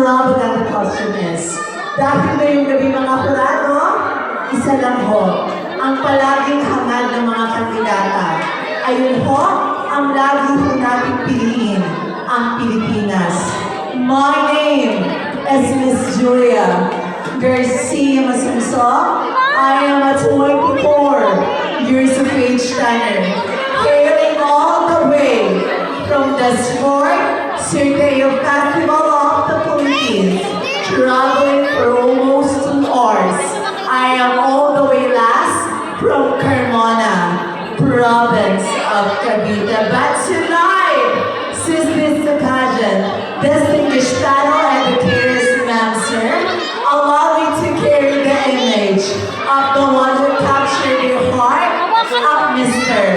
extravagant the costume is. Dahil ngayong gabi mga kurado, isa lang ho, ang palaging hangad ng mga kandidata. Ayun ho, ang lagi ho natin piliin, ang Pilipinas. My name is Miss Julia Garcia Masunso. I am a 24 years of age standard, hailing all the way from the sport Circuit Festival of the Philippines, traveling for almost 2 hours. I am all the way last from Carmona, province of Cavite. But tonight, since this occasion, distinguished panel educators, ma'am, sir, allow me to carry the image of the one who captured your heart of Mr.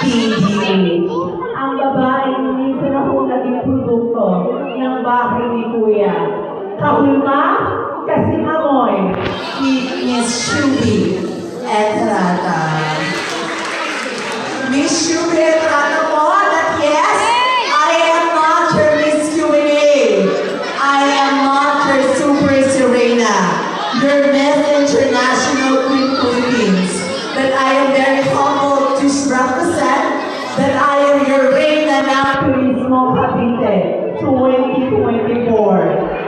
PDH. Ang babaeng minsan na ho naging produkto ng bahay ni Kuya. Kahulma, kasi amoy, ni Miss Shubi Etrata. Miss Shubi Etrata po, that yes, I am not your Miss Q&A. I am not your Super Serena, your Miss International Queen Philippines. That I am very humbled to represent, that I am your Reina ng Turismo Cavite 2024.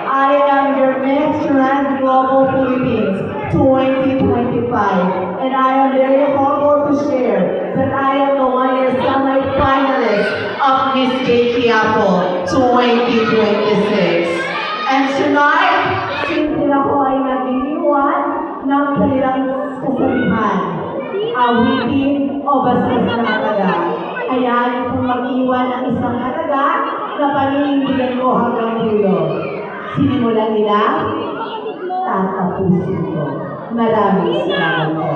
I am your Miss Trans Global Philippines 2025. And I am very humbled to share that I am the one-year semi-finalist of Miss Gay Quiapo 2026. And tonight, since sila ko ay naginiwan ng kanilang kasabihan, awitin o bastos na halaga. Hayaan kong mag-iwan ng isang halaga na paninindigan ko hanggang dulo. Sinimulan nila, tatapusin ko. Maraming salamat po.